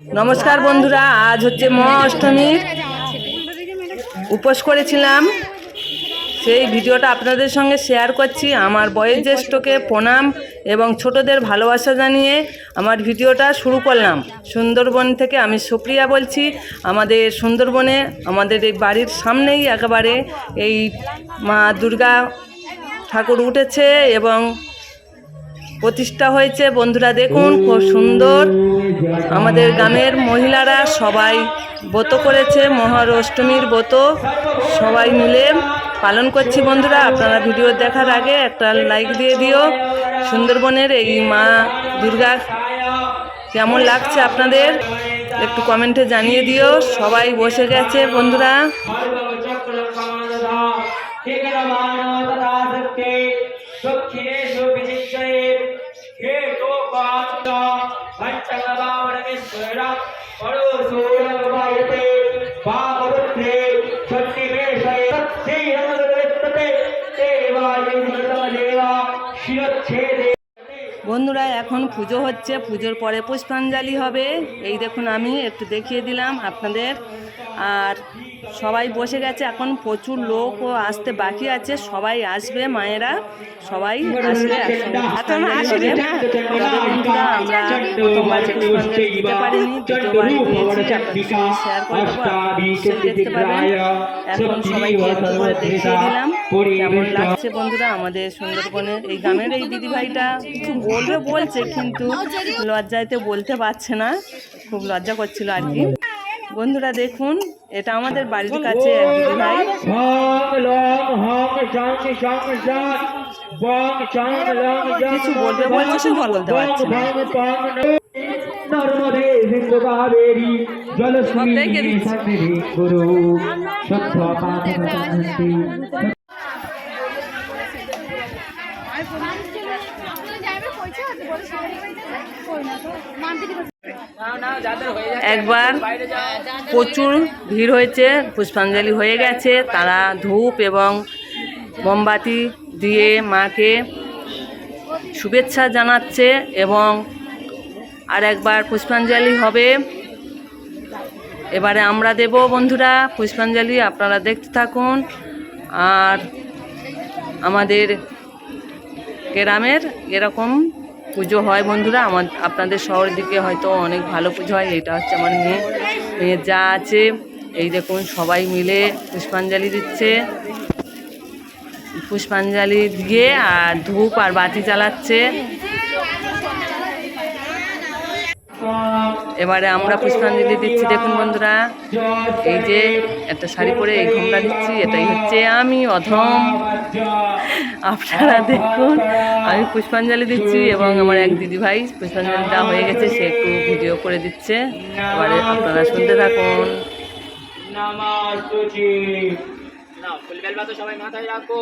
নমস্কার বন্ধুরা, আজ হচ্ছে মহা অষ্টমীর উপোস করেছিলাম, সেই ভিডিওটা আপনাদের সঙ্গে শেয়ার করছি। আমার বয়োজ্যেষ্ঠকে প্রণাম এবং ছোটদের ভালোবাসা জানিয়ে আমার ভিডিওটা শুরু করলাম। সুন্দরবন থেকে আমি সুপ্রিয়া বলছি। আমাদের সুন্দরবনে আমাদের এই বাড়ির সামনেই একেবারে এই মা দুর্গা ঠাকুর উঠেছে এবং প্রতিষ্ঠা হয়েছে। বন্ধুরা দেখুন, খুব সুন্দর। আমাদের গ্রামের মহিলারা সবাই ব্রত করেছে, মহা অষ্টমীর ব্রত সবাই মিলে পালন করছি। বন্ধুরা, আপনারা ভিডিও দেখার আগে একটা লাইক দিয়ে দিও। সুন্দরবনের এই মা দুর্গা কেমন লাগছে আপনাদের একটু কমেন্টে জানিয়ে দিও। সবাই বসে গেছে বন্ধুরা। বন্ধুরা, এখন পুজো হচ্ছে, পুজোর পরে পুষ্পাঞ্জলি হবে। এই দেখুন, আমি একটু দেখিয়ে দিলাম আপনাদের। আর সবাই বসে গেছে, এখন প্রচুর লোকও আসতে বাকি আছে। সবাই আসবে, মায়েরা সবাই আসবে একসঙ্গে পুষ্পাঞ্জলি হবে। তবে বন্ধুরা, আমরা প্রথমবার পুষ্পাঞ্জলি দিতে পারিনি, দ্বিতীয়বার দিয়েছি। আপনাদের শেয়ার করে দেবো, আপনারা দেখতে পাবেন। এখন সবাইকে একটু করে দেখিয়ে দিলাম কেমন লাগছে। বন্ধুরা, আমাদের সুন্দরবনের এই গ্রামের এই দিদিভাইটা কিছু বলছে, কিন্তু লজ্জাতে বলতে পারছে না, খুব লজ্জা করছিল আর কি। বন্ধুরা দেখুন, এটা আমাদের বাড়ির কাছে এক দিদিভাই। কিছু বলবে বলছে, কিন্তু বলতে পারছে না। একবার প্রচুর ভিড় হয়েছে, পুষ্পাঞ্জলি হয়ে গেছে। তারা ধূপ এবং মোমবাতি দিয়ে মাকে শুভেচ্ছা জানাচ্ছে এবং আর একবার পুষ্পাঞ্জলি হবে। এবারে আমরা দেব বন্ধুরা পুষ্পাঞ্জলি, আপনারা দেখতে থাকুন। আর আমাদের গ্রামের এরকম পুজো হয় বন্ধুরা। আপনাদের শহরের দিকে হয়তো অনেক ভালো পুজো হয়। এটা হচ্ছে আমার মেয়ে যা আছে, এই দেখুন সবাই মিলে পুষ্পাঞ্জলি দিচ্ছে। পুষ্পাঞ্জলি দিয়ে আর ধূপ আর বাতি জ্বালাচ্ছে। এবারে আমরা পুষ্পাঞ্জলি দিচ্ছি। দেখুন বন্ধুরা, এই যে একটা শাড়ি পরে এই ঘোমটা দিচ্ছি, এটাই হচ্ছে আমি অধম। আপনারা দেখুন, আমি পুষ্পাঞ্জলি দিচ্ছি এবং আমার এক দিদিভাই পুষ্পাঞ্জলি দেওয়া হয়ে গেছে, সে একটু ভিডিও করে দিচ্ছে। এবারে আপনারা শুনতে থাকুন। সবাই মাথায় রাখো।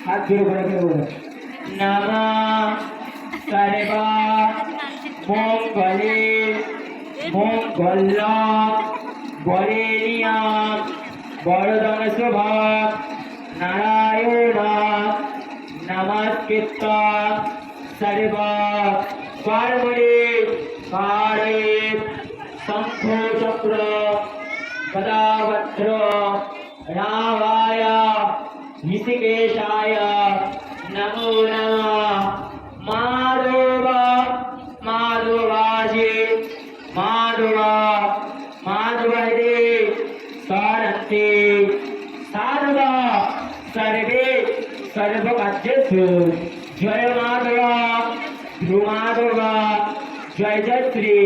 হাত জোরে করে বলুন, নামা সর্বা মঙ্গলে মঙ্গল বরেণ্যা বরদং শুভা নারায়ণ নমস্কৃত্য সর্বা কর্মণি কারয়েৎ শঙ্খ চক্র গদাবজ্র রামায় ঋষিকেশায় নমো নমঃ। মাধব মাধবাজে মাধবা মাধবদে সরন্তে সাধবা সর্বে সর্বকার্যেষু। জয় মাধবা ধ্রুব মাধবা, জয় জয় শ্রী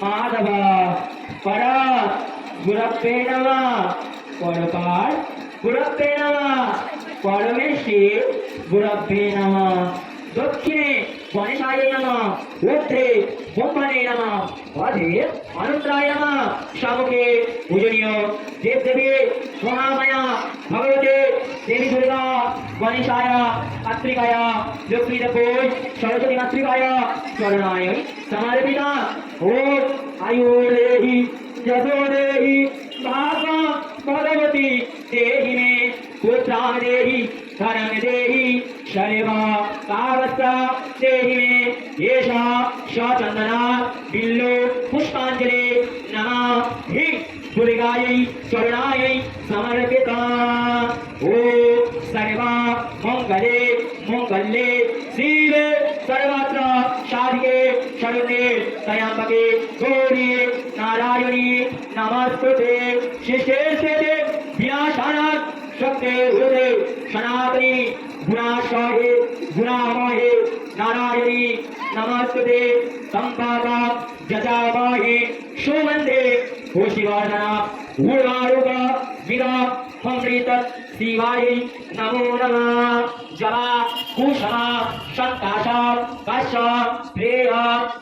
মাধবা। পর গুরুবে নমঃ, পরপার গুরুবে নমঃ, পরমেশ্বী গুরুবে নমঃ। দক্ষিণে গণেশায় নমঃ, ঊর্ধ্বে ব্রহ্মণে নমঃ, অধে অনুত্রায় নমঃ। শাবকে পূজনীয় দেব দেবী মহামায়া ভগবতে দেবী দুর্গা গণেশায় কার্তিকায় লক্ষ্মী দেবী সরস্বতী মাতৃকায় চরণায় সমর্পিতা। ও আয়ুর্দেহি যশোদেহি ভাগা ভগবতে गति देहि मे पुत्रां देहि धनं देहि शर्वा कावस्त्र देहि मे येषा शचन्दना बिल्लो पुष्पाञ्जलि नमः हि दुर्गायै चरणायै समर्पिता ॐ सर्वा मङ्गले मङ्गल्ये शिवे सर्वत्र साधिके शरण्ये त्र्यम्बके गौरी नारायणी नमस्ते शिष्टे स्थिते विनाशानात् शक्ते हृदे सनातनी गुणाशाहे गुणामहे नारायणी नमस्ते संपादा जजावाहे सुवन्दे होशिवर्धना ऊर्वारुका विदा अमृत शिवाय नमो नमः जवा कुशला संकाशा कश प्रेय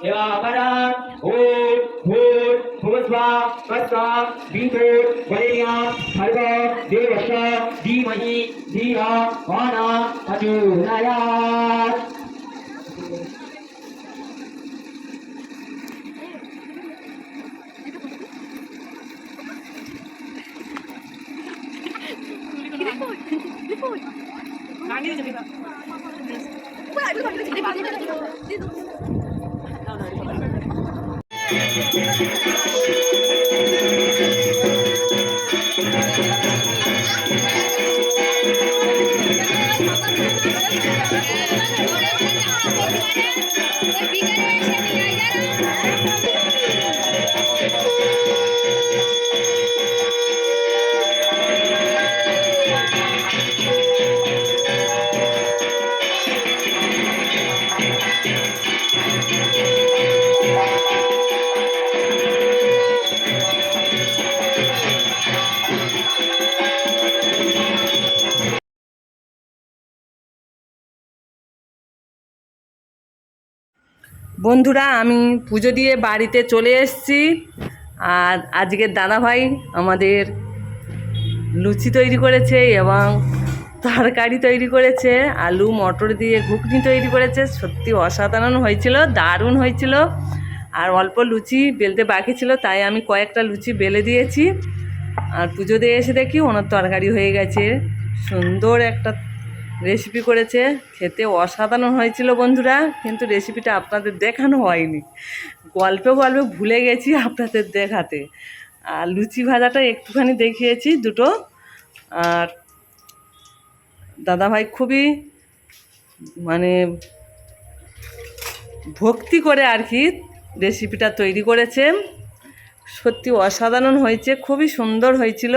एवापरा ओम भूर भुवस्वा कस्वा विदुर वरेण्या भर्गो देवस्य धीमहि धिया वाना प्रचोदयात् বন্ধুরা, আমি পুজো দিয়ে বাড়িতে চলে এসেছি। আর আজকের দাদাভাই আমাদের লুচি তৈরি করেছে এবং তরকারি তৈরি করেছে, আলু মটর দিয়ে ঘুগনি তৈরি করেছে। সত্যি অসাধারণ হয়েছিল, দারুণ হয়েছিল। আর অল্প লুচি বেলতে বাকি ছিল, তাই আমি কয়েকটা লুচি বেলে দিয়েছি। আর পুজো দিয়ে এসে দেখি ওনার তরকারি হয়ে গেছে। সুন্দর একটা রেসিপি করেছে, খেতে অসাধারণ হয়েছিল বন্ধুরা। কিন্তু রেসিপিটা আপনাদের দেখানো হয়নি, গল্পে গল্পে ভুলে গেছি আপনাদের দেখাতে। আর লুচি ভাজাটা একটুখানি দেখিয়েছি দুটো। আর দাদাভাই খুবই মানে ভক্তি করে আর কি রেসিপিটা তৈরি করেছে। সত্যি অসাধারণ হয়েছে, খুবই সুন্দর হয়েছিল।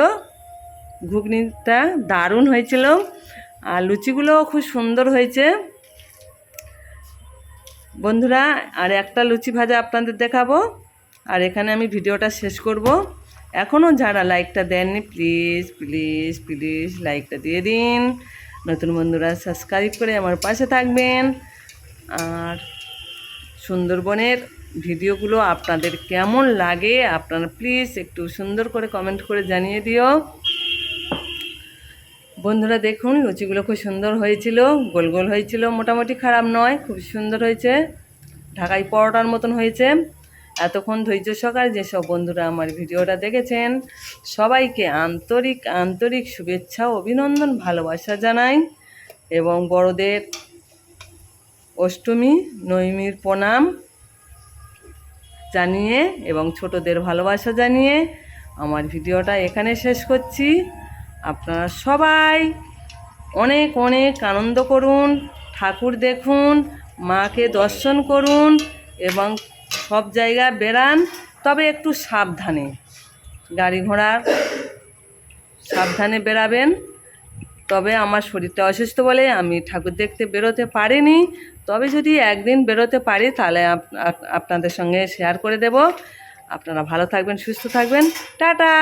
ঘুগনিটা দারুণ হয়েছিল, আর লুচিগুলোও খুব সুন্দর হয়েছে বন্ধুরা। আর একটা লুচি ভাজা আপনাদের দেখাবো, আর এখানে আমি ভিডিওটা শেষ করব। এখনও যারা লাইকটা দেননি প্লিজ প্লিজ প্লিজ লাইকটা দিয়ে দিন। নতুন বন্ধুরা সাবস্ক্রাইব করে আমার পাশে থাকবেন। আর সুন্দরবনের ভিডিওগুলো আপনাদের কেমন লাগে আপনারা প্লিজ একটু সুন্দর করে কমেন্ট করে জানিয়ে দিও বন্ধুরা। দেখুন লুচিগুলো খুব সুন্দর হয়েছিল, গোল গোল হয়েছিল, মোটামুটি খারাপ নয়, খুব সুন্দর হয়েছে। ঢাকাই পরোটার মতন হয়েছে। এতক্ষণ ধৈর্য সহকারে যেসব বন্ধুরা আমার ভিডিওটা দেখেছেন সবাইকে আন্তরিক আন্তরিক শুভেচ্ছা, অভিনন্দন, ভালোবাসা জানাই। এবং বড়দের অষ্টমী নবমীর প্রণাম জানিয়ে এবং ছোটদের ভালোবাসা জানিয়ে আমার ভিডিওটা এখানে শেষ করছি। আপনারা সবাই অনেক অনেক আনন্দ করুন, ঠাকুর দেখুন, মাকে দর্শন করুন এবং সব জায়গা বেড়ান, তবে একটু সাবধানে, গাড়ি ঘোড়া সাবধানে বেরাবেন। তবে আমার শরীরটা অসুস্থ বলে আমি ঠাকুর দেখতে বেরোতে পারিনি। তবে যদি একদিন বেরোতে পারি তাহলে আপনাদের সঙ্গে শেয়ার করে দেব। আপনারা ভালো থাকবেন, সুস্থ থাকবেন, টাটা।